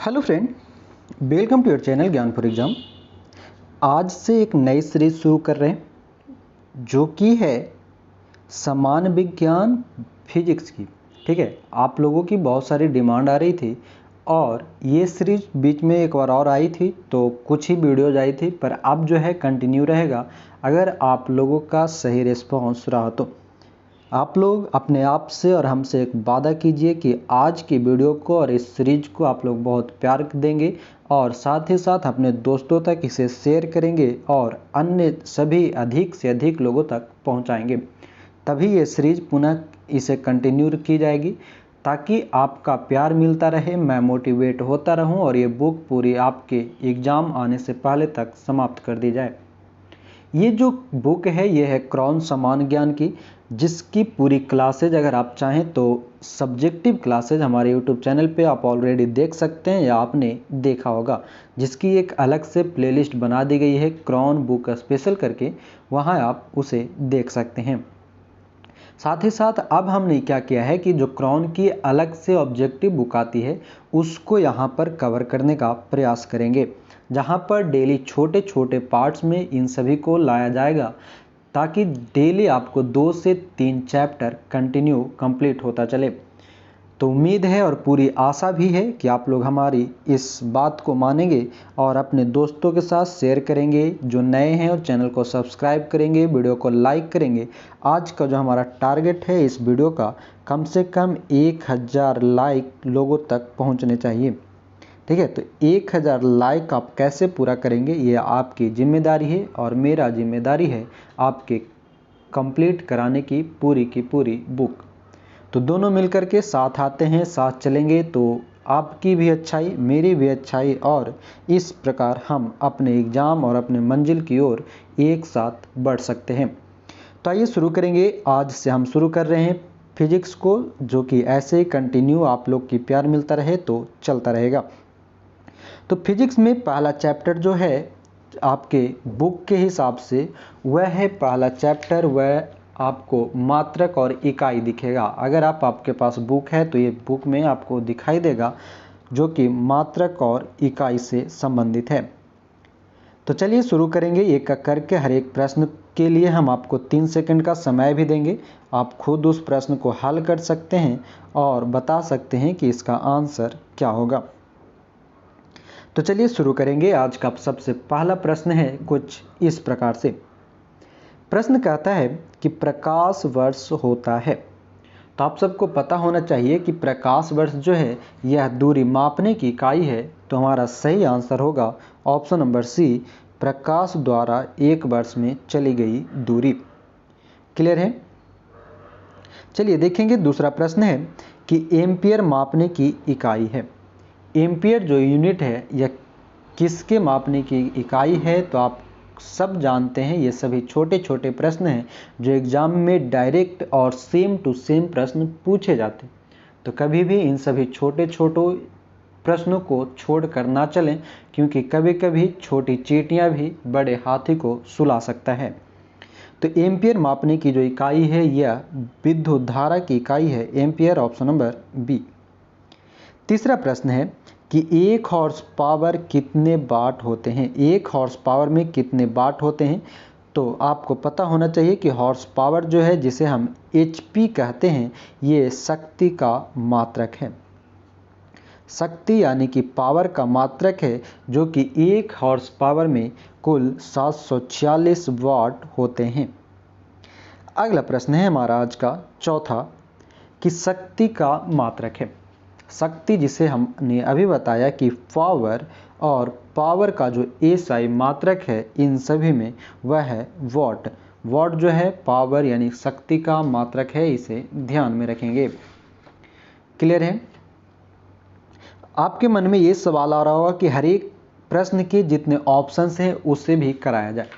Hello friend, welcome to your channel Gyan for exam. आज से एक नई सीरीज शुरू कर रहे हैं जो कि है सामान्य विज्ञान फिजिक्स की। ठीक है, आप लोगों की बहुत सारी डिमांड आ रही थी और ये सीरीज बीच में एक बार और आई थी तो कुछ ही वीडियोज आई थी, पर अब जो है कंटिन्यू रहेगा अगर आप लोगों का सही रिस्पॉन्स रहा तो। आप लोग अपने आप से और हमसे एक वादा कीजिए कि आज की वीडियो को और इस सीरीज को आप लोग बहुत प्यार देंगे और साथ ही साथ अपने दोस्तों तक इसे शेयर करेंगे और अन्य सभी अधिक से अधिक लोगों तक पहुंचाएंगे। तभी ये सीरीज पुनः इसे कंटिन्यू की जाएगी ताकि आपका प्यार मिलता रहे, मैं मोटिवेट होता रहूं और ये बुक पूरी आपके एग्ज़ाम आने से पहले तक समाप्त कर दी जाए। ये जो बुक है ये है क्रॉन सामान्य ज्ञान की, जिसकी पूरी क्लासेज अगर आप चाहें तो सब्जेक्टिव क्लासेज हमारे यूट्यूब चैनल पे आप ऑलरेडी देख सकते हैं या आपने देखा होगा, जिसकी एक अलग से प्लेलिस्ट बना दी गई है क्रॉन बुक स्पेशल करके, वहाँ आप उसे देख सकते हैं। साथ ही साथ अब हमने क्या किया है कि जो क्रॉन की अलग से ऑब्जेक्टिव बुक आती है उसको यहाँ पर कवर करने का प्रयास करेंगे, जहाँ पर डेली छोटे छोटे पार्ट्स में इन सभी को लाया जाएगा ताकि डेली आपको 2 से 3 चैप्टर कंटिन्यू कंप्लीट होता चले। तो उम्मीद है और पूरी आशा भी है कि आप लोग हमारी इस बात को मानेंगे और अपने दोस्तों के साथ शेयर करेंगे, जो नए हैं और चैनल को सब्सक्राइब करेंगे, वीडियो को लाइक करेंगे। आज का जो हमारा टारगेट है इस वीडियो का कम से कम 1000 लाइक लोगों तक पहुंचने चाहिए। ठीक है, तो 1000 लाइक आप कैसे पूरा करेंगे ये आपकी जिम्मेदारी है और मेरा जिम्मेदारी है आपके कंप्लीट कराने की पूरी बुक। तो दोनों मिलकर के साथ आते हैं, साथ चलेंगे तो आपकी भी अच्छाई मेरी भी अच्छाई और इस प्रकार हम अपने एग्ज़ाम और अपने मंजिल की ओर एक साथ बढ़ सकते हैं। तो आइए शुरू करेंगे। आज से हम शुरू कर रहे हैं फिजिक्स को, जो कि ऐसे ही कंटिन्यू आप लोग की प्यार मिलता रहे तो चलता रहेगा। तो फिजिक्स में पहला चैप्टर जो है आपके बुक के हिसाब से वह है पहला चैप्टर, वह आपको मात्रक और इकाई दिखेगा। अगर आपके पास बुक है तो ये बुक में आपको दिखाई देगा, जो कि मात्रक और इकाई से संबंधित है। तो चलिए शुरू करेंगे एक एक करके। हर एक प्रश्न के लिए हम आपको 3 सेकंड का समय भी देंगे। आप खुद उस प्रश्न को हल कर सकते हैं और बता सकते हैं कि इसका आंसर क्या होगा। तो चलिए शुरू करेंगे। आज का सबसे पहला प्रश्न है कुछ इस प्रकार से। प्रश्न कहता है कि प्रकाश वर्ष होता है। तो आप सबको पता होना चाहिए कि प्रकाश वर्ष जो है यह दूरी मापने की इकाई है। तो हमारा सही आंसर होगा ऑप्शन नंबर सी, प्रकाश द्वारा एक वर्ष में चली गई दूरी। क्लियर है? चलिए देखेंगे। दूसरा प्रश्न है कि एम्पियर मापने की इकाई है। एम्पियर जो यूनिट है यह किसके मापने की इकाई है? तो आप सब जानते हैं, ये सभी छोटे छोटे प्रश्न हैं जो एग्जाम में डायरेक्ट और सेम टू सेम प्रश्न पूछे जाते हैं। तो कभी भी इन सभी छोटे छोटे प्रश्नों को छोड़ कर ना चलें, क्योंकि कभी कभी छोटी चींटियां भी बड़े हाथी को सुला सकता है। तो एम्पियर मापने की जो इकाई है यह विद्युत धारा की इकाई है। Ampere option number B. तीसरा प्रश्न है कि 1 हॉर्स पावर कितने वाट होते हैं? 1 हॉर्स पावर में कितने वाट होते हैं? तो आपको पता होना चाहिए कि हॉर्स पावर जो है, जिसे हम HP कहते हैं, ये शक्ति का मात्रक है। शक्ति यानी कि पावर का मात्रक है, जो कि 1 हॉर्स पावर में कुल 746 वाट होते हैं। अगला प्रश्न है हमारा आज का चौथा कि शक्ति का मात्रक है। शक्ति जिसे हमने अभी बताया कि पावर, और पावर का जो SI मात्रक है इन सभी में वह है वॉट। वॉट जो है पावर यानी शक्ति का मात्रक है, इसे ध्यान में रखेंगे। क्लियर है? आपके मन में ये सवाल आ रहा होगा कि हर एक प्रश्न के जितने ऑप्शंस हैं उसे भी कराया जाए।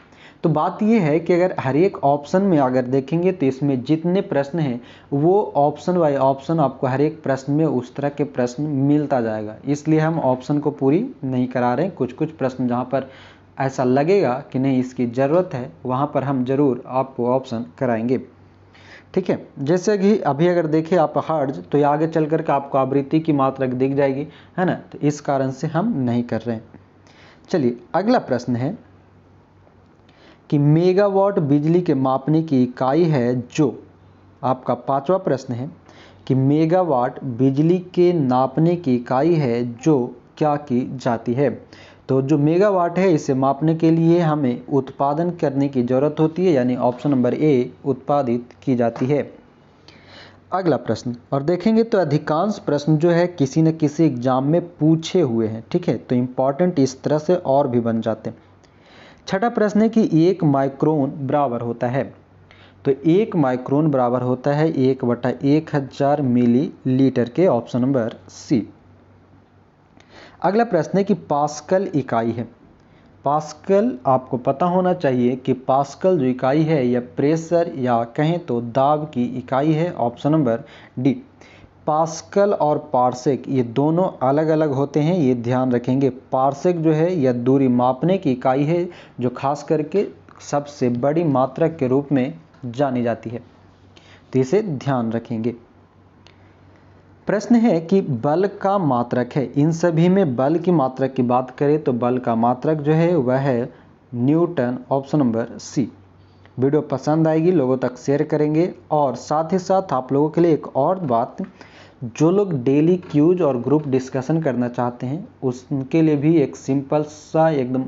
तो बात यह है कि अगर हर एक ऑप्शन में अगर देखेंगे तो इसमें जितने प्रश्न हैं वो ऑप्शन बाय ऑप्शन आपको हर एक प्रश्न में उस तरह के प्रश्न मिलता जाएगा। इसलिए हम ऑप्शन को पूरी नहीं करा रहे हैं। कुछ कुछ प्रश्न जहाँ पर ऐसा लगेगा कि नहीं इसकी ज़रूरत है, वहाँ पर हम ज़रूर आपको ऑप्शन कराएंगे। ठीक है, जैसे कि अभी अगर देखें आप हर्ट्ज, तो ये आगे चल करके आपको आवृत्ति की मात्रक दिख जाएगी, है ना, तो इस कारण से हम नहीं कर रहे हैं। चलिए अगला प्रश्न है कि मेगावाट बिजली के मापने की इकाई है जो, आपका पांचवा प्रश्न है कि मेगावाट बिजली के नापने की इकाई है जो क्या की जाती है। तो जो मेगावाट है इसे मापने के लिए हमें उत्पादन करने की ज़रूरत होती है, यानी ऑप्शन नंबर ए उत्पादित की जाती है। अगला प्रश्न, और देखेंगे तो अधिकांश प्रश्न जो है किसी न किसी एग्जाम में पूछे हुए हैं, ठीक है, तो इम्पॉर्टेंट इस तरह से और भी बन जाते हैं। छठा प्रश्न है कि 1 माइक्रोन बराबर होता है, तो 1 माइक्रोन बराबर होता है 1/1000 मिलीलीटर के, ऑप्शन नंबर सी। अगला प्रश्न है कि पास्कल इकाई है। पास्कल आपको पता होना चाहिए कि पास्कल जो इकाई है यह प्रेशर या कहें तो दाब की इकाई है, ऑप्शन नंबर डी। पास्कल और पार्सेक ये दोनों अलग अलग होते हैं, ये ध्यान रखेंगे। पार्सेक जो है यह दूरी मापने की इकाई है जो खास करके सबसे बड़ी मात्रक के रूप में जानी जाती है, तो इसे ध्यान रखेंगे। प्रश्न है कि बल का मात्रक है, इन सभी में बल की मात्रक की बात करें तो बल का मात्रक जो है वह है newton, option number C. Video पसंद आएगी लोगों तक शेयर करेंगे। और साथ ही साथ आप लोगों के लिए एक और बात, जो लोग डेली क्यूज और ग्रुप डिस्कशन करना चाहते हैं उनके लिए भी एक सिंपल सा एकदम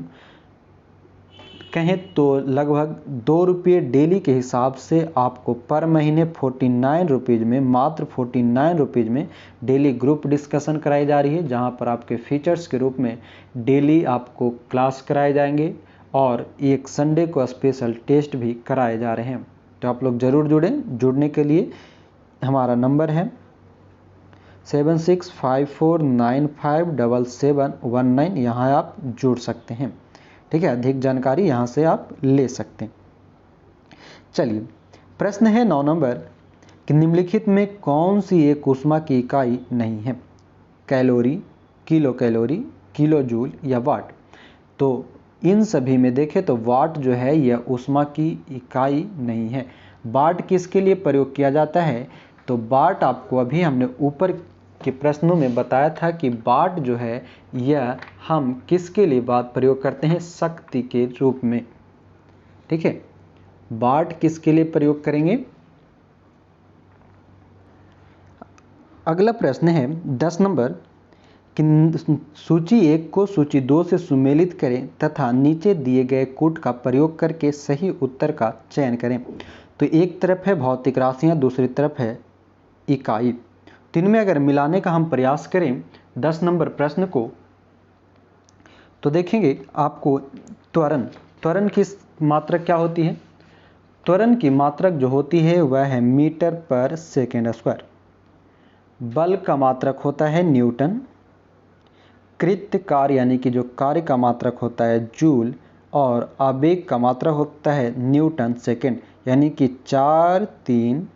कहें तो लगभग 2 रुपये डेली के हिसाब से आपको पर महीने 49 रुपीज़ में, मात्र 49 रुपीज़ में डेली ग्रुप डिस्कशन कराई जा रही है, जहां पर आपके फीचर्स के रूप में डेली आपको क्लास कराए जाएंगे और एक संडे को स्पेशल टेस्ट भी कराए जा रहे हैं। तो आप लोग ज़रूर जुड़ें। जुड़ने के लिए हमारा नंबर है 7654957719, यहाँ आप जुड़ सकते हैं, ठीक है। अधिक जानकारी यहाँ से आप ले सकते हैं। चलिए प्रश्न है 9 नंबर कि निम्नलिखित में कौन सी एक ऊष्मा की इकाई नहीं है। Calorie, kilo calorie, kilo joule या वाट। तो इन सभी में देखें तो वाट जो है यह ऊष्मा की इकाई नहीं है। वाट किसके लिए प्रयोग किया जाता है, तो वाट आपको अभी हमने ऊपर के प्रश्नों में बताया था कि वाट जो है यह हम किसके लिए बात प्रयोग करते हैं, शक्ति के रूप में, ठीक है। वाट किसके लिए प्रयोग करेंगे। अगला प्रश्न है 10 नंबर कि सूची 1 को सूची 2 से सुमेलित करें तथा नीचे दिए गए कूट का प्रयोग करके सही उत्तर का चयन करें। तो एक तरफ है भौतिक राशियां, दूसरी तरफ है इकाई। तो इनमें अगर मिलाने का हम प्रयास करें 10 नंबर प्रश्न को, तो देखेंगे आपको त्वरण की मात्रक क्या होती है। त्वरण की मात्रक जो होती है वह है मीटर पर सेकेंड स्क्वायर। बल का मात्रक होता है न्यूटन। कृत्य कार्य यानी कि जो कार्य का मात्रक होता है जूल। और आवेग का मात्रक होता है न्यूटन सेकेंड, यानी कि 4 3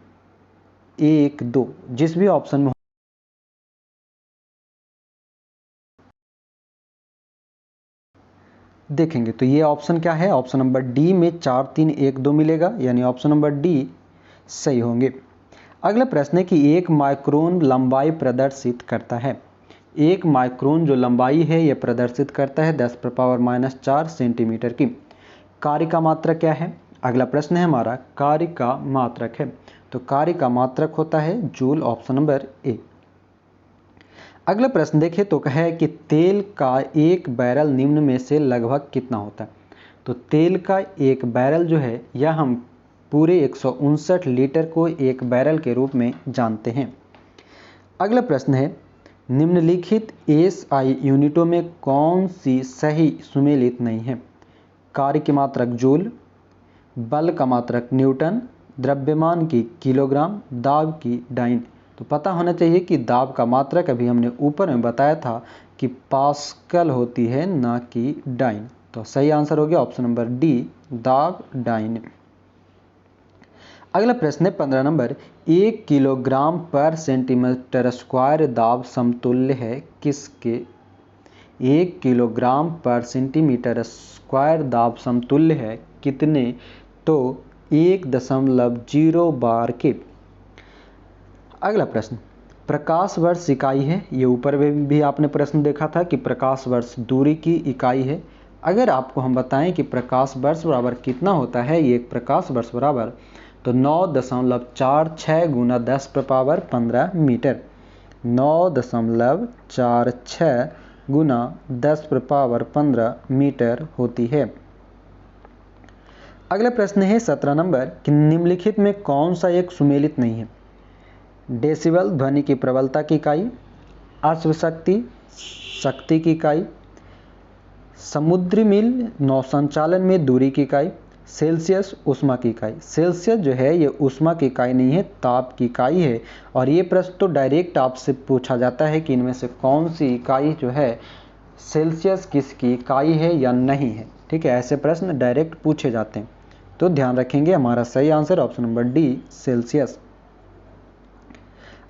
1 2 जिस भी ऑप्शन में देखेंगे तो ये ऑप्शन क्या है, ऑप्शन नंबर डी में 4 3 1 2 मिलेगा, यानी ऑप्शन नंबर डी सही होंगे। अगला प्रश्न है कि 1 माइक्रोन लंबाई प्रदर्शित करता है। 1 माइक्रोन जो लंबाई है यह प्रदर्शित करता है 10⁻⁴ सेंटीमीटर की। कार्य का मात्रक क्या है। अगला प्रश्न है हमारा कार्य का मात्रक है, तो कार्य का मात्रक होता है जूल, ऑप्शन नंबर ए। अगला प्रश्न देखें तो है कि तेल का एक बैरल निम्न में से लगभग कितना होता है। तो तेल का एक बैरल जो है यह हम पूरे 159 लीटर को एक बैरल के रूप में जानते हैं। अगला प्रश्न है निम्नलिखित एसआई यूनिटों में कौन सी सही सुमेलित नहीं है। कार्य की मात्रक जूल, बल का मात्रक न्यूटन, द्रव्यमान की किलोग्राम, दाब की डाइन। तो पता होना चाहिए कि दाब का मात्रक अभी हमने ऊपर में बताया था कि पास्कल होती है ना कि डाइन। तो सही आंसर हो गया ऑप्शन नंबर डी, दाब डाइन। अगला प्रश्न है 15 नंबर 1 किलोग्राम पर सेंटीमीटर स्क्वायर दाब समतुल्य है किसके। 1 किलोग्राम पर सेंटीमीटर स्क्वायर दाब समतुल्य है कितने। तो 1.0 बार के। अगला प्रश्न, प्रकाश वर्ष इकाई है। ये ऊपर में भी आपने प्रश्न देखा था कि प्रकाश वर्ष दूरी की इकाई है। अगर आपको हम बताएं कि प्रकाश वर्ष बराबर कितना होता है, ये प्रकाश वर्ष बराबर तो 9.46 गुना 10⁻15 मीटर, 9.46 गुना 10⁻15 मीटर होती है। अगला प्रश्न है 17 नंबर कि निम्नलिखित में कौन सा एक सुमेलित नहीं है। डेसिबल ध्वनि की प्रबलता की इकाई, अश्वशक्ति शक्ति की इकाई, समुद्री मील नौसंचालन में दूरी की इकाई, सेल्सियस ऊष्मा की इकाई। सेल्सियस जो है ये ऊष्मा की इकाई नहीं है, ताप की इकाई है। और ये प्रश्न तो डायरेक्ट आपसे पूछा जाता है कि इनमें से कौन सी इकाई जो है सेल्सियस किसकी इकाई है या नहीं है। ठीक है, ऐसे प्रश्न डायरेक्ट पूछे जाते हैं, तो ध्यान रखेंगे। हमारा सही answer option number D Celsius.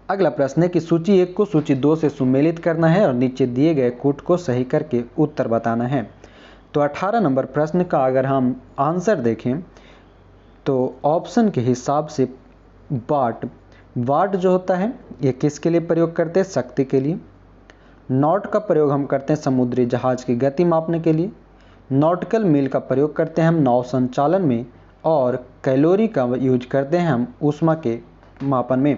अगला प्रश्न है कि सूची 1 को सूची 2 से सुमेलित करना है और नीचे दिए गए कूट को सही करके उत्तर बताना है। तो 18 नंबर प्रश्न का अगर हम आंसर देखें तो ऑप्शन के हिसाब से वाट जो होता है ये किसके लिए प्रयोग करते हैं, शक्ति के लिए। नॉट का प्रयोग हम करते हैं समुद्री जहाज की गति मापने के लिए। नॉटिकल मील का प्रयोग करते हैं हम नौ संचालन में। और कैलोरी का यूज करते हैं हम ऊष्मा के मापन में।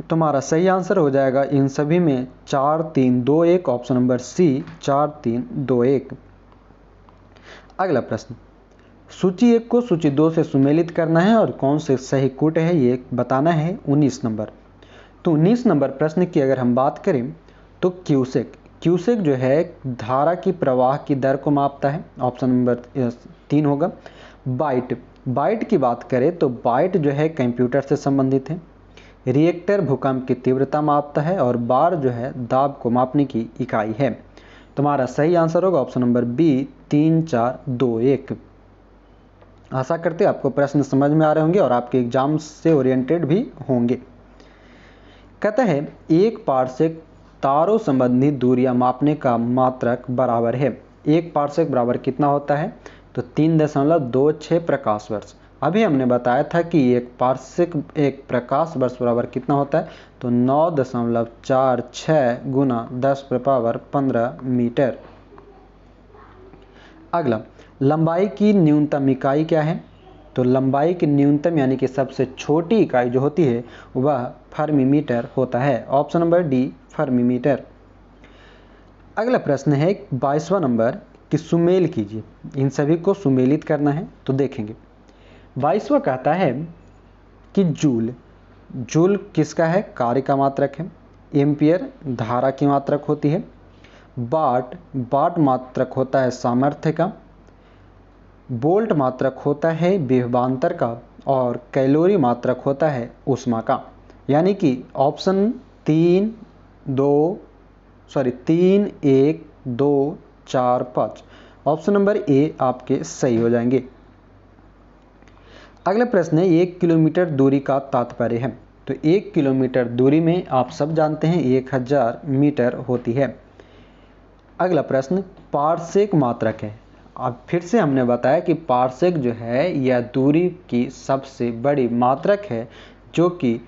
तुम्हारा सही आंसर हो जाएगा इन सभी में 4, 3, 2, 1, ऑप्शन नंबर सी 4, 3, 2, 1। अगला प्रश्न, सूची 1 को सूची 2 से सुमेलित करना है और कौन से सही कूट है ये बताना है। 19 नंबर, तो 19 नंबर प्रश्न की अगर हम बात करें तो क्यूसेक जो है धारा की प्रवाह की दर को मापता है, ऑप्शन नंबर 3 होगा। बाइट की बात करें तो बाइट जो है कंप्यूटर से संबंधित है। रिएक्टर भूकंप की तीव्रता मापता है और बार जो है दाब को मापने की इकाई है। तुम्हारा सही आंसर होगा ऑप्शन नंबर बी 3, 4, 2, 1। आशा करते आपको प्रश्न समझ में आ रहे होंगे और आपके एग्जाम से ओरिएंटेड भी होंगे। कहता है एक पारसेक तारों संबंधी दूरियां मापने का मात्रक बराबर है। एक पारसेक बराबर कितना होता है, तो 3.26 प्रकाश वर्ष। अभी हमने बताया था कि एक प्रकाश वर्ष बराबर कितना होता है, तो 9.46 गुना 10⁻15 मीटर। अगला, लंबाई की न्यूनतम इकाई क्या है, तो लंबाई की न्यूनतम यानी कि सबसे छोटी इकाई जो होती है वह फर्मीमीटर होता है, ऑप्शन नंबर डी फर्मीमीटर। अगला प्रश्न है 22वां नंबर कि सुमेल कीजिए। इन सभी को सुमेलित करना है, तो देखेंगे 22वां कहता है कि जूल किसका है, कार्य का मात्रक है। एम्पियर धारा की मात्रक होती है। वाट मात्रक होता है सामर्थ्य का। वोल्ट मात्रक होता है विभवांतर का। और कैलोरी मात्रक होता है ऊष्मा का। यानी कि ऑप्शन 3, 1, 2, 4, 5 ऑप्शन नंबर ए आपके सही हो जाएंगे। अगला प्रश्न है 1 किलोमीटर दूरी का तात्पर्य है। तो 1 किलोमीटर दूरी में आप सब जानते हैं 1000 मीटर होती है। अगला प्रश्न पारसेक मात्रक है। अब फिर से हमने बताया कि पारसेक जो है यह दूरी की सबसे बड़ी मात्रक है, जो कि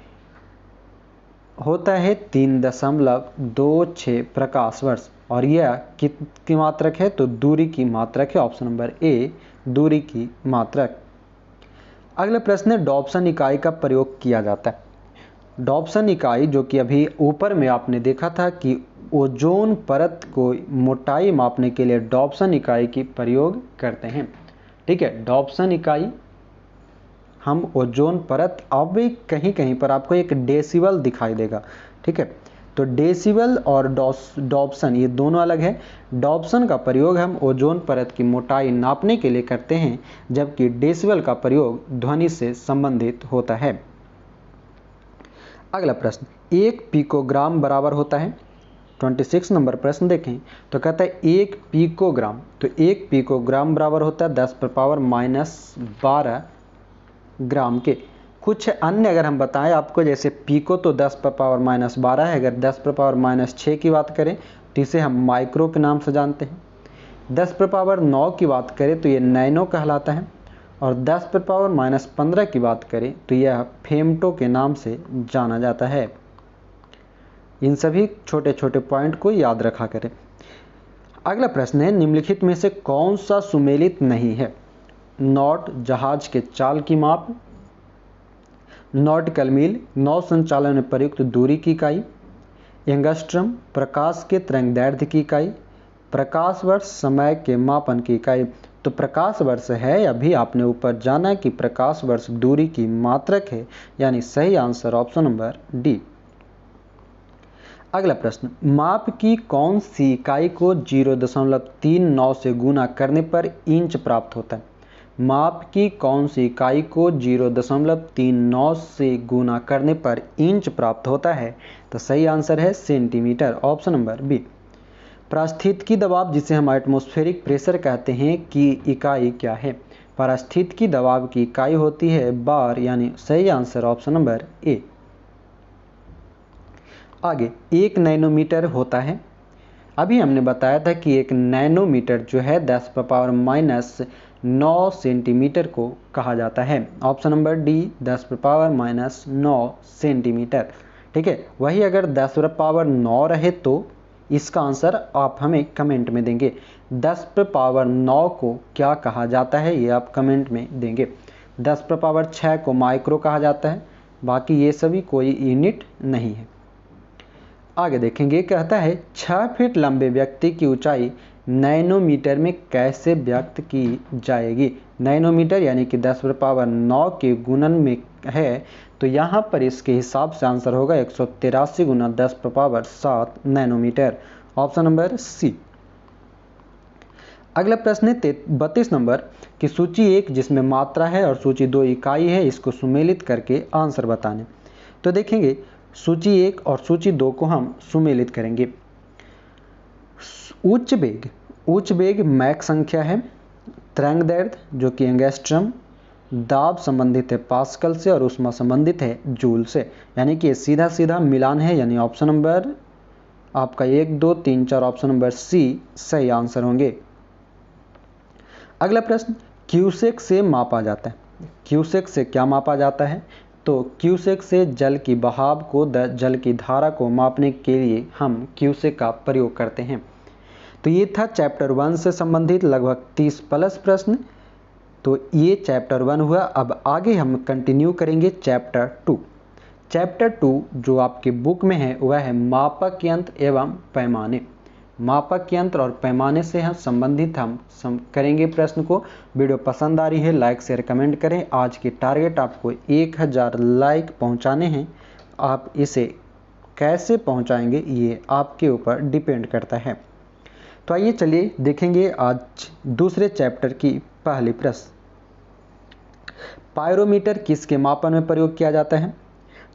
होता है 3.26 प्रकाश वर्ष। और यह कितनी मात्रक है, तो दूरी की मात्रक है, ऑप्शन नंबर ए दूरी की मात्रक। अगला प्रश्न है डॉप्सन इकाई का प्रयोग किया जाता है। डॉप्सन इकाई जो कि अभी ऊपर में आपने देखा था कि ओजोन परत को मोटाई मापने के लिए डॉप्सन इकाई की प्रयोग करते हैं। ठीक है, डॉप्सन इकाई हम ओजोन परत, अब भी कहीं कहीं पर आपको एक डेसिबल दिखाई देगा। ठीक है, तो डेसिबल और डॉप्सन ये दोनों अलग है। डॉप्सन का प्रयोग हम ओजोन परत की मोटाई नापने के लिए करते हैं, जबकि डेसिबल का प्रयोग ध्वनि से संबंधित होता है। अगला प्रश्न 1 पिकोग्राम बराबर होता है। 26 नंबर प्रश्न देखें तो कहता है 1 पिकोग्राम, तो 1 पिकोग्राम बराबर होता है 10⁻⁻12 ग्राम के। कुछ अन्य अगर हम बताएं आपको, जैसे पीको तो 10⁻⁻12 है। अगर 10⁻⁻6 की बात करें तो इसे हम माइक्रो के नाम से जानते हैं। 10⁻9 की बात करें तो ये नैनो कहलाता है। और 10 पर पावर -15 की बात करें तो यह फेमटो के नाम से जाना जाता है। इन सभी छोटे छोटे पॉइंट को याद रखा करें। अगला प्रश्न है, निम्नलिखित में से कौन सा सुमेलित नहीं है? नॉट जहाज के चाल की माप, नॉटिकल मील नौ संचालन में प्रयुक्त दूरी की इकाई, एंगस्ट्रम प्रकाश के तरंगदैर्घ्य की इकाई, प्रकाश वर्ष समय के मापन की इकाई। तो प्रकाश वर्ष है, अभी आपने ऊपर जाना कि प्रकाश वर्ष दूरी की मात्रक है, यानी सही आंसर ऑप्शन नंबर डी। अगला प्रश्न, माप की कौन सी इकाई को 0.39 से गुना करने पर इंच प्राप्त होता है? माप की कौन सी इकाई को 0.39 से गुना करने पर इंच प्राप्त होता है? तो सही आंसर है सेंटीमीटर, ऑप्शन नंबर बी। पारिस्थितिकी दबाव, जिसे हम एटमॉस्फेरिक प्रेशर कहते हैं, की इकाई क्या है? पारिस्थितिकी दबाव की इकाई होती है बार, यानी सही आंसर ऑप्शन नंबर ए। आगे 1 नैनोमीटर होता है। अभी हमने बताया था कि 1 नैनोमीटर जो है 10⁻⁻9 सेंटीमीटर को कहा जाता है। Option number D 10⁻⁻9 centimetre. ठीक है, वही अगर 10⁻9 रहे तो इसका आंसर आप हमें कमेंट में देंगे। 10⁻9 को क्या कहा जाता है ये आप कमेंट में देंगे। 10⁻6 को माइक्रो कहा जाता है, बाकी ये सभी कोई यूनिट नहीं है। आगे देखेंगे, कहता है 6 फीट लंबे व्यक्ति की ऊंचाई नैनोमीटर में कैसे व्यक्त की जाएगी? नैनोमीटर यानी कि 10⁻9 के गुणन में है, तो यहाँ पर इसके हिसाब से आंसर होगा 183 × 10⁻7 नैनोमीटर, ऑप्शन नंबर सी। अगला प्रश्न है 32 नंबर की सूची 1 जिसमें मात्रा है और सूची 2 इकाई है, इसको सुमेलित करके आंसर बताने। तो देखेंगे सूची 1 और सूची 2 को हम सुमेलित करेंगे। उच्च वेग मैक संख्या है, तरंगदैर्घ्य जो कि एंगस्ट्रम, दाब संबंधित है पास्कल से और ऊष्मा संबंधित है जूल से, यानी कि सीधा सीधा मिलान है, यानी ऑप्शन नंबर आपका 1, 2, 3, 4 ऑप्शन नंबर सी सही आंसर होंगे। अगला प्रश्न, क्यूसेक से मापा जाता है। क्यूसेक से क्या मापा जाता है? तो क्यूसेक से जल की बहाव को जल की धारा को मापने के लिए हम क्यूसेक का प्रयोग करते हैं। तो ये था चैप्टर 1 से संबंधित लगभग 30 प्लस प्रश्न। तो ये चैप्टर 1 हुआ। अब आगे हम कंटिन्यू करेंगे चैप्टर 2। चैप्टर 2 जो आपकी बुक में है वह है मापक यंत्र एवं पैमाने। मापक यंत्र और पैमाने से हम संबंधित हम करेंगे प्रश्न को। वीडियो पसंद आ रही है लाइक शेयर कमेंट करें। आज की टारगेट आपको 1000 लाइक पहुंचाने हैं। आप इसे कैसे पहुंचाएंगे ये आपके ऊपर डिपेंड करता है। तो आइए चलिए देखेंगे आज दूसरे चैप्टर की पहली प्रश्न। पायरोमीटर किसके मापन में प्रयोग किया जाता है?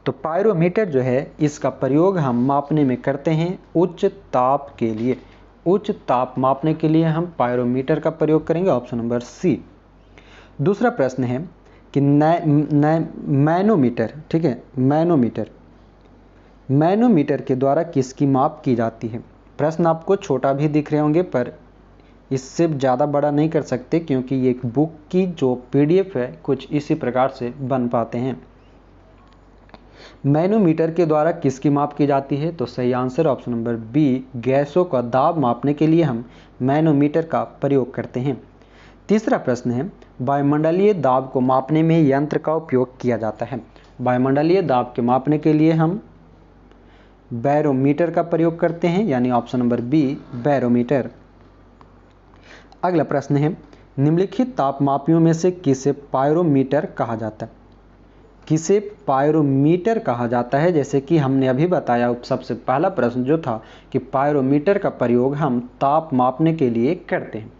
तो पायरोमीटर जो है इसका प्रयोग हम मापने में करते हैं उच्च ताप के लिए। उच्च ताप मापने के लिए हम पायरोमीटर का प्रयोग करेंगे, ऑप्शन नंबर सी। दूसरा प्रश्न है कि मैनोमीटर, ठीक है, मैनोमीटर के द्वारा किसकी माप की जाती है? प्रश्न आपको छोटा भी दिख रहे होंगे पर इससे ज़्यादा बड़ा नहीं कर सकते क्योंकि ये एक बुक की जो PDF है कुछ इसी प्रकार से बन पाते हैं। मैनोमीटर के द्वारा किसकी माप की जाती है? तो सही आंसर ऑप्शन नंबर बी, गैसों का दाब मापने के लिए हम मैनोमीटर का प्रयोग करते हैं। तीसरा प्रश्न है वायुमंडलीय दाब को मापने में यंत्र का उपयोग किया जाता है। वायुमंडलीय दाब के मापने के लिए हम बैरोमीटर का प्रयोग करते हैं, यानी ऑप्शन नंबर बी बैरोमीटर। अगला प्रश्न है निम्नलिखित तापमापियों में से किसे पायरोमीटर कहा जाता है? किसे पायरोमीटर कहा जाता है? जैसे कि हमने अभी बताया सबसे पहला प्रश्न जो था कि पायरोमीटर का प्रयोग हम ताप मापने के लिए करते हैं,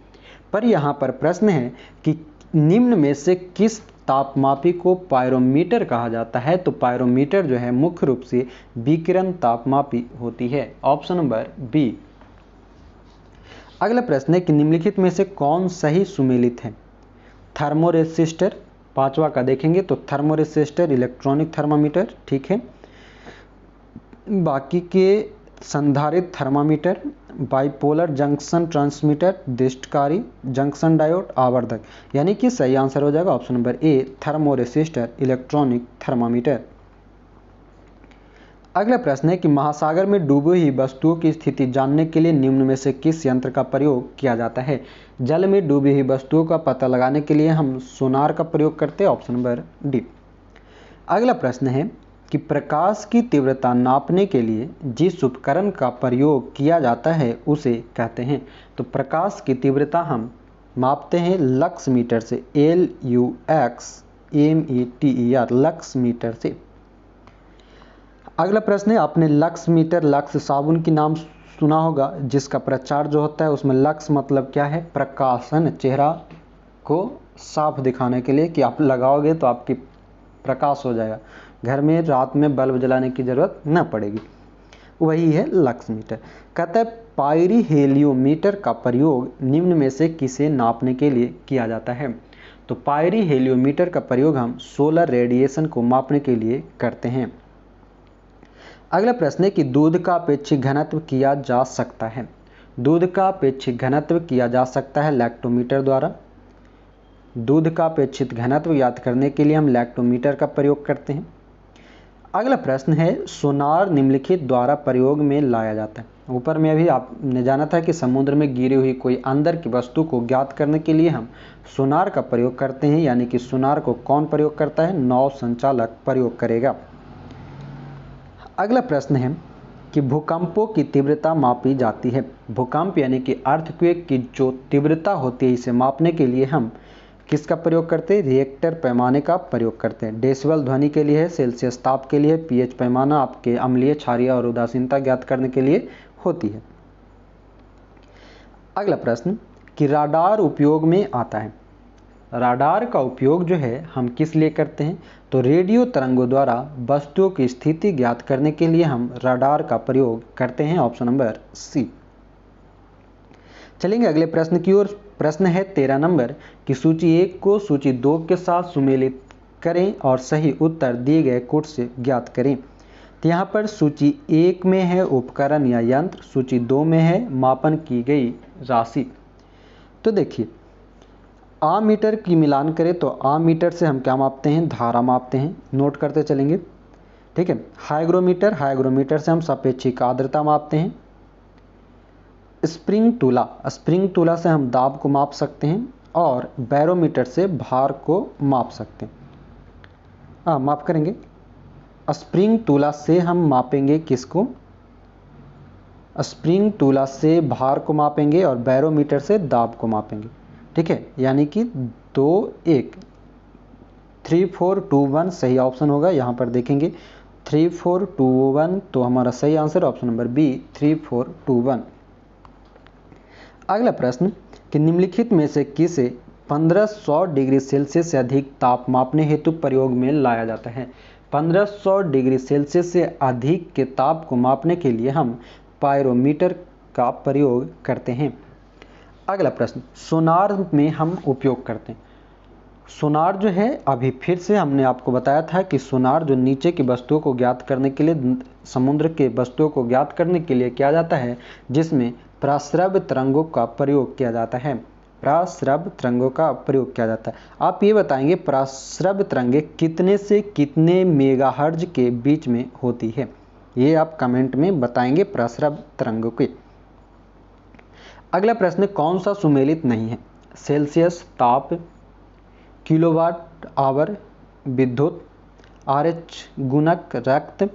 पर यहाँ पर प्रश्न है कि निम्न में से किस तापमापी को पायरोमीटर कहा जाता है? तो पायरोमीटर जो है मुख्य रूप से विकिरण तापमापी होती है, ऑप्शन नंबर बी। अगला प्रश्न है कि निम्नलिखित में से कौन सही सुमेलित है? थर्मोरेसिस्टर, पांचवा का देखेंगे तो थर्मोरेसिस्टर इलेक्ट्रॉनिक थर्मामीटर, ठीक है। बाकी के संधारित्र थर्मामीटर, बाइपोलर जंक्शन ट्रांसमीटर, दृष्टिकारी जंक्शन डायोड, आवर्धक। यानी कि सही आंसर हो जाएगा option number A, thermoresistor electronic thermometer. अगला प्रश्न है कि महासागर में डूबी हुई वस्तुओं की स्थिति जानने के लिए निम्न में से किस यंत्र का प्रयोग किया जाता है? जल में डूबी हुई वस्तुओं का पता लगाने के लिए हम सोनार का प्रयोग करते हैं, ऑप्शन नंबर डी। अगला प्रश्न है कि प्रकाश की तीव्रता नापने के लिए जिस उपकरण का प्रयोग किया जाता है उसे कहते हैं। तो प्रकाश की तीव्रता हम मापते हैं लक्स मीटर से, LUXMETER, लक्स मीटर से। अगला प्रश्न है, आपने लक्स मीटर, लक्स साबुन की नाम सुना होगा, जिसका प्रचार जो होता है उसमें लक्स मतलब क्या है? प्रकाशन, चेहरा को साफ दिखाने के लिए कि आप लगाओगे तो आपकी प्रकाश हो जाएगा, घर में रात में बल्ब जलाने की जरूरत न पड़ेगी, वही है लक्स मीटर। कहता है पायरीहेलियोमीटर का प्रयोग निम्न में से किसे नापने के लिए किया जाता है? तो पायरीहेलियोमीटर का प्रयोग हम सोलर रेडिएशन को मापने के लिए करते हैं। अगला प्रश्न है कि दूध का अपेक्षित घनत्व किया जा सकता है। दूध का अपेक्षित घनत्व किया जा सकता है लैक्टोमीटर द्वारा। दूध का अपेक्षित घनत्व ज्ञात करने के लिए हम लैक्टोमीटर का प्रयोग करते हैं। अगला प्रश्न है सोनार निम्नलिखित द्वारा प्रयोग में लाया जाता है। ऊपर में अभी आपने जाना था कि समुद्र में गिरी हुई कोई अंदर की वस्तु को ज्ञात करने के लिए हम सोनार का प्रयोग करते हैं, यानी कि सोनार को कौन प्रयोग करता है? नौ संचालक प्रयोग करेगा। अगला प्रश्न है कि भूकंपों की तीव्रता मापी जाती है। भूकंप यानी कि अर्थक्वेक की जो तीव्रता होती है इसे मापने के लिए हम किसका प्रयोग करते हैं? रिएक्टर पैमाने का प्रयोग करते हैं। डेसिबल ध्वनि के लिए है, सेल्सियस ताप के लिए, पीएच पैमाना आपके अम्लीय, क्षारीय और उदासीनता ज्ञात करने के लिए होती है। अगला प्रश्न कि राडार उपयोग में आता है। राडार का उपयोग जो है हम किस लिए करते हैं? तो रेडियो तरंगों द्वारा वस्तुओं की स्थिति ज्ञात करने के लिए हम राडार का प्रयोग करते हैं, ऑप्शन नंबर सी। चलेंगे अगले प्रश्न की ओर। प्रश्न है 13 नंबर कि सूची 1 को सूची 2 के साथ सुमेलित करें और सही उत्तर दिए गए कोड से ज्ञात करें। तो यहाँ पर सूची 1 में है उपकरण या यंत्र, सूची 2 में है मापन की गई राशि। तो देखिए आमीटर की मिलान करें तो आमीटर से हम क्या मापते हैं? धारा मापते हैं, नोट करते चलेंगे, ठीक है। हाइग्रोमीटर, हाइग्रोमीटर से हम सापेक्षिक आर्द्रता मापते हैं। स्प्रिंग टूला से हम दाब को माप सकते हैं और बैरोमीटर से भार को माप सकते हैं। माफ करेंगे, स्प्रिंग टूला से हम मापेंगे किसको? स्प्रिंग टूला से भार को मापेंगे और बैरोमीटर से दाब को मापेंगे, ठीक है। यानी कि 2 1 3 4 2 1 सही ऑप्शन होगा। यहाँ पर देखेंगे 3 4 2 1, तो हमारा सही आंसर ऑप्शन नंबर बी 3 4 2 1। अगला प्रश्न कि निम्नलिखित में से किसे 1500 डिग्री सेल्सियस से अधिक ताप मापने हेतु प्रयोग में लाया जाता है? 1500 डिग्री सेल्सियस से अधिक के ताप को मापने के लिए हम पायरोमीटर का प्रयोग करते हैं। अगला प्रश्न सोनार में हम उपयोग करते हैं। सोनार जो है अभी फिर से हमने आपको बताया था कि सोनार जो नीचे की वस्तुओं को ज्ञात करने के लिए, समुद्र के वस्तुओं को ज्ञात करने के लिए किया जाता है, जिसमें प्रस्रव्य तरंगों का प्रयोग किया जाता है। प्रस्रव्य तरंगों का प्रयोग किया जाता है। आप ये बताएंगे प्रस्रव्य तरंगें कितने से कितने मेगाहर्ट्ज के बीच में होती है? ये आप कमेंट में बताएंगे प्रस्रव्य तरंगों के। अगला प्रश्न कौन सा सुमेलित नहीं है? सेल्सियस ताप, किलोवाट आवर विद्युत, RH गुणक रक्त,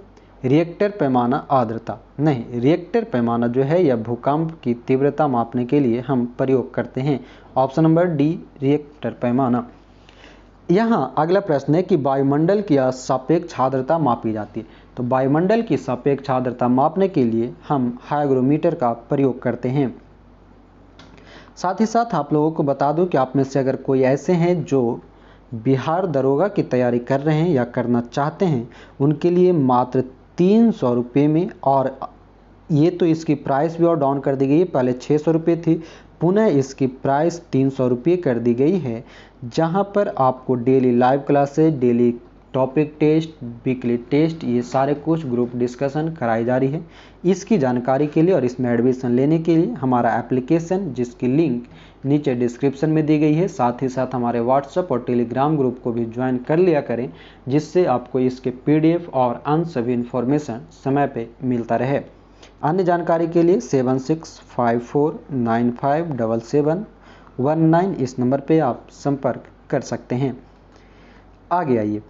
रिएक्टर पैमाना आर्द्रता। नहीं, रिएक्टर पैमाना जो है यह भूकंप की तीव्रता मापने के लिए हम प्रयोग करते हैं, ऑप्शन नंबर डी रिएक्टर पैमाना। यहाँ अगला प्रश्न है कि वायुमंडल की सापेक्ष आर्द्रता मापी जाती है। तो वायुमंडल की सापेक्ष आर्द्रता मापने के लिए हम हाइग्रोमीटर का प्रयोग करते हैं। साथ ही साथ आप लोगों को बता दूं कि आप में से अगर कोई ऐसे हैं जो बिहार दरोगा की तैयारी कर रहे हैं या करना चाहते हैं, उनके लिए मात्र 300 रुपये में, और ये तो इसकी प्राइस भी और डाउन कर दी गई है, पहले 600 रुपये थी, पुनः इसकी प्राइस 300 रुपये कर दी गई है, जहां पर आपको daily live classes, daily topic test, weekly test, ये सारे कुछ ग्रुप डिस्कशन कराई जा रही है। इसकी जानकारी के लिए और इसमें एडमिशन लेने के लिए हमारा एप्लीकेशन, जिसकी लिंक नीचे डिस्क्रिप्शन में दी गई है, साथ ही साथ हमारे व्हाट्सएप और टेलीग्राम ग्रुप को भी ज्वाइन कर लिया करें, जिससे आपको इसके PDF और अन्य सभी इन्फॉर्मेशन समय पे मिलता रहे। अन्य जानकारी के लिए 7654957719 इस नंबर पे आप संपर्क कर सकते हैं। आगे आइए,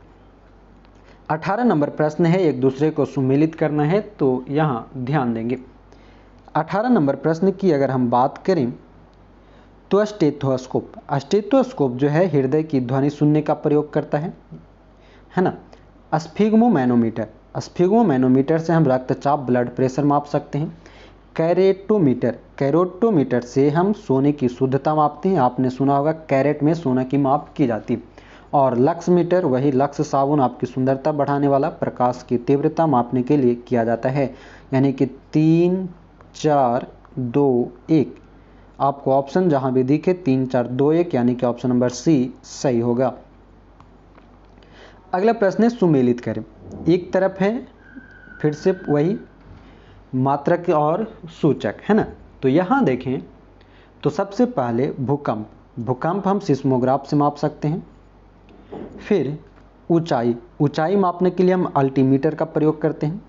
18 नंबर प्रश्न है, एक दूसरे को सुमेलित करना है, तो यहाँ ध्यान देंगे। 18 नंबर प्रश्न की अगर हम बात करें तो स्टेथोस्कोप जो है हृदय की ध्वनि सुनने का प्रयोग करता है ना। स्फिग्मोमैनोमीटर से हम रक्तचाप, ब्लड प्रेशर माप सकते हैं। कैरोटोमीटर से हम सोने की शुद्धता मापते हैं, आपने सुना होगा कैरेट में सोना की माप की जाती है। और लक्समीटर, वही लक्स साबुन, आपकी सुंदरता बढ़ाने वाला, प्रकाश की तीव्रता मापने के लिए किया जाता है। यानी कि 3 4 2 1, आपको ऑप्शन जहां भी दिखे 3 4 2 1, यानी कि ऑप्शन नंबर सी सही होगा। अगला प्रश्न है सुमेलित करें। एक तरफ है फिर से वही मात्रक और सूचक, है ना। तो यहाँ देखें तो सबसे पहले भूकंप हम सिस्मोग्राफ से माप सकते हैं। फिर ऊंचाई मापने के लिए हम अल्टीमीटर का प्रयोग करते हैं।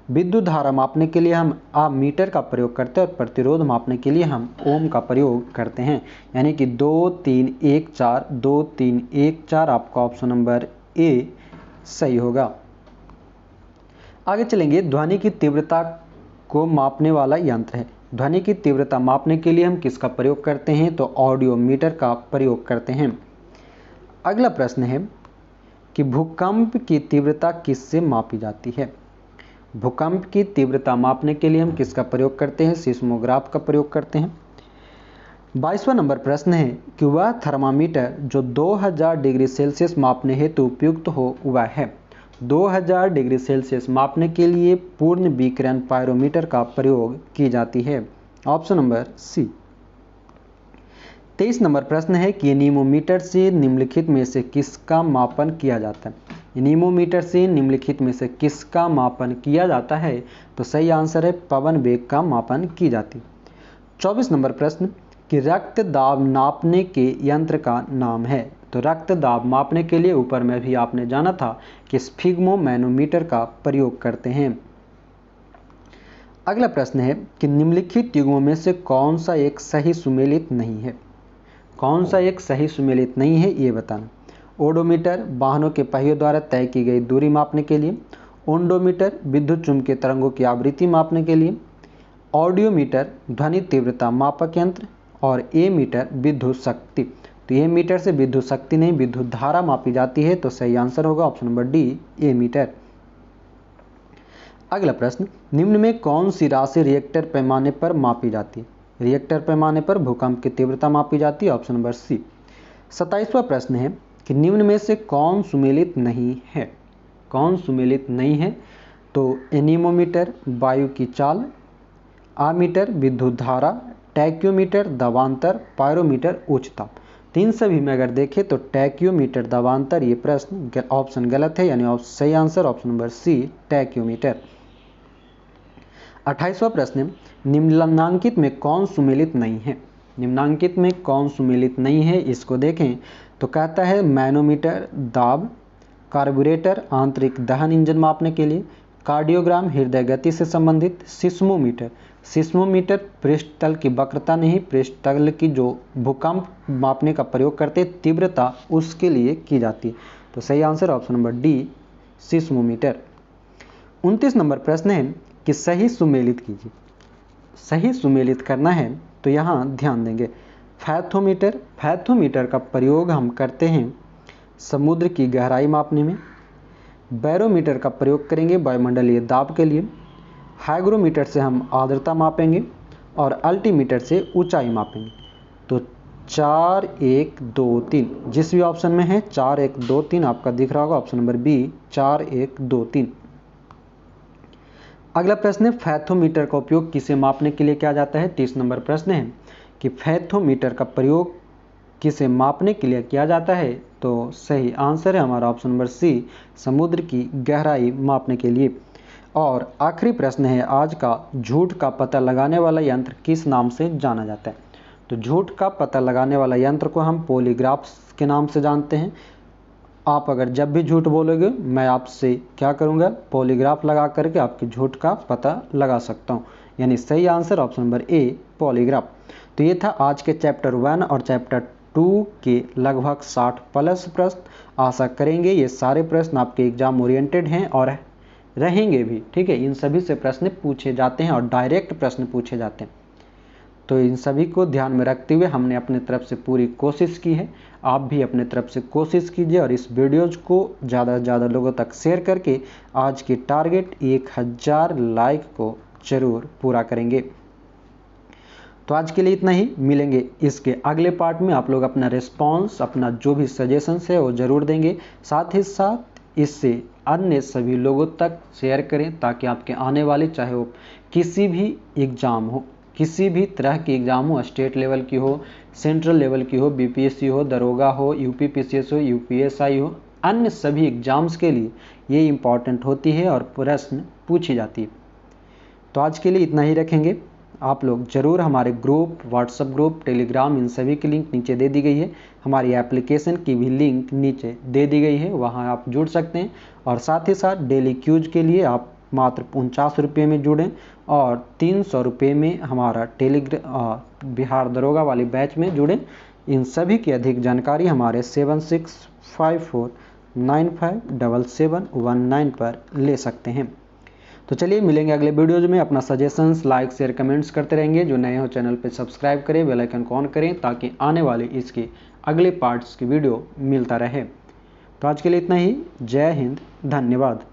विद्युत धारा मापने के लिए हम मीटर का प्रयोग करते हैं और प्रतिरोध मापने के लिए हम ओम का प्रयोग करते हैं। यानी कि 2 3 1 4, 2 3 1 4, आपका ऑप्शन नंबर ए सही होगा। आगे चलेंगे, ध्वनि की तीव्रता को मापने वाला यंत्र है। ध्वनि की तीव्रता मापने के लिए हम किसका प्रयोग करते हैं, तो ऑडियोमीटर का प्रयोग करते हैं। अगला प्रश्न है कि भूकंप की तीव्रता किससे मापी जाती है। भूकंप की तीव्रता मापने के लिए हम किसका प्रयोग करते हैं, सिस्मोग्राफ का प्रयोग करते हैं। 22वां नंबर प्रश्न है कि वह थर्मामीटर जो 2000 डिग्री सेल्सियस मापने हेतु उपयुक्त हो वह है। 2000 डिग्री सेल्सियस मापने के लिए पूर्ण विकिरण पायरोमीटर का प्रयोग की जाती है, ऑप्शन नंबर सी। 23 नंबर प्रश्न है कि एनीमोमीटर से निम्नलिखित में से किसका मापन किया जाता है। एनीमोमीटर से निम्नलिखित में से किसका मापन किया जाता है, तो सही आंसर है पवन वेग का मापन की जाती है। 24 नंबर प्रश्न कि रक्त दाब नापने के यंत्र का नाम है। तो रक्त दाब मापने के लिए ऊपर में भी आपने जाना था कि स्फिग्मोमैनोमीटर का प्रयोग करते हैं। अगला प्रश्न है कि निम्नलिखित युग्मों में से कौन सा एक सही सुमेलित नहीं है। कौन सा एक सही सुमेलित नहीं है ये बताना। ओडोमीटर वाहनों के पहियों द्वारा तय की गई दूरी मापने के लिए। ओंडोमीटर विद्युत चुम्बकीय तरंगों की आवृत्ति मापने के लिए। ऑडियोमीटर ध्वनि तीव्रता मापक यंत्र। और ए मीटर विद्युत शक्ति। तो ए मीटर से विद्युत शक्ति नहीं, विद्युत धारा मापी जाती है, तो सही आंसर होगा ऑप्शन नंबर डी, ए मीटर। अगला प्रश्न, निम्न में कौन सी राशि रिएक्टर पैमाने पर मापी जाती है। रिएक्टर पैमाने पर भूकंप की तीव्रता मापी जाती है, ऑप्शन नंबर सी। 27वां प्रश्न है कि निम्न में से कौन सुमेलित नहीं है। कौन सुमेलित नहीं है, तो एनीमोमीटर वायु की चाल, आमीटर विद्युत धारा, टैक्योमीटर दबांतर, पायरोमीटर उच्च ताप। तीन सभी में अगर देखें तो टैक्योमीटर दबांतर, ये प्रश्न ऑप्शन गलत है, यानी सही answer option number C, tachometer. 28वां प्रश्न, निम्नलिखित में कौन सुमेलित नहीं है। निम्नांकित में कौन सुमेलित नहीं है, इसको देखें तो कहता है मैनोमीटर दाब, कार्बोरेटर आंतरिक दहन इंजन मापने के लिए, कार्डियोग्राम हृदय गति से संबंधित, सिस्मोमीटर पृष्ठतल की वक्रता नहीं, पृष्ठतल की जो भूकंप मापने का प्रयोग करते तीव्रता उसके लिए की जाती है, तो सही answer option number D, seismometer. 29 number प्रश्न है कि सही सुमेलित कीजिए। सही सुमेलित करना है तो यहाँ ध्यान देंगे। फैथोमीटर का प्रयोग हम करते हैं समुद्र की गहराई मापने में। बैरोमीटर का प्रयोग करेंगे वायुमंडलीय दाब के लिए। हाइग्रोमीटर से हम आर्द्रता मापेंगे और अल्टीमीटर से ऊंचाई मापेंगे। तो 4 1 2 3 जिस भी ऑप्शन में है 4 1 2 3 आपका दिख रहा होगा ऑप्शन नंबर बी, 4 1 2 3। अगला प्रश्न है फैथोमीटर का उपयोग किसे मापने के लिए किया जाता है। 30 नंबर प्रश्न है कि फैथोमीटर का प्रयोग किसे मापने के लिए किया जाता है? तो सही आंसर है हमारा ऑप्शन नंबर सी, समुद्र की गहराई मापने के लिए। और आखिरी प्रश्न है आज का, झूठ का पता लगाने वाला यंत्र किस नाम से जाना जाता है? तो झूठ का पता लगाने वाला यंत्र को हम पॉलीग्राफ के नाम से जानते हैं। आप अगर जब भी झूठ बोलोगे मैं आपसे क्या करूँगा, पॉलीग्राफ लगा करके आपके झूठ का पता लगा सकता हूँ। यानी सही आंसर ऑप्शन नंबर ए, पॉलीग्राफ। तो ये था आज के चैप्टर 1 और चैप्टर 2 के लगभग 60 प्लस प्रश्न। आशा करेंगे ये सारे प्रश्न आपके एग्जाम ओरिएंटेड हैं और रहेंगे भी, ठीक है। इन सभी से प्रश्न पूछे जाते हैं और डायरेक्ट प्रश्न पूछे जाते हैं। तो इन सभी को ध्यान में रखते हुए हमने अपने तरफ से पूरी कोशिश की है। आप भी अपने तरफ से कोशिश कीजिए और इस वीडियोज़ को ज़्यादा से ज़्यादा लोगों तक शेयर करके आज की टारगेट 1000 लाइक को ज़रूर पूरा करेंगे। तो आज के लिए इतना ही, मिलेंगे इसके अगले पार्ट में। आप लोग अपना रिस्पॉन्स, अपना जो भी सजेशंस है वो ज़रूर देंगे। साथ ही साथ इससे अन्य सभी लोगों तक शेयर करें ताकि आपके आने वाले, चाहे वो किसी भी एग्ज़ाम हो, किसी भी तरह की एग्ज़ाम हो, स्टेट लेवल की हो, सेंट्रल लेवल की हो, बीपीएससी हो, दरोगा हो, यूपीपीसीएस हो, यूपीएसआई हो, अन्य सभी एग्ज़ाम्स के लिए ये इम्पॉर्टेंट होती है और प्रश्न पूछी जाती है। तो आज के लिए इतना ही रखेंगे। आप लोग ज़रूर हमारे ग्रुप, व्हाट्सएप ग्रुप, टेलीग्राम, इन सभी की लिंक नीचे दे दी गई है। हमारी एप्लीकेशन की भी लिंक नीचे दे दी गई है, वहाँ आप जुड़ सकते हैं। और साथ ही साथ डेली क्यूज के लिए आप मात्र 49 रुपये में जुड़ें और 300 रुपये में हमारा बिहार दरोगा वाली बैच में जुड़ें। इन सभी की अधिक जानकारी हमारे 7654957719 पर ले सकते हैं। तो चलिए मिलेंगे अगले वीडियोज में। अपना सजेशंस, लाइक, शेयर, कमेंट्स करते रहेंगे। जो नए हो चैनल पे सब्सक्राइब करें, बेल आइकन को ऑन करें ताकि आने वाले इसके अगले पार्ट्स की वीडियो मिलता रहे। तो आज के लिए इतना ही। जय हिंद, धन्यवाद।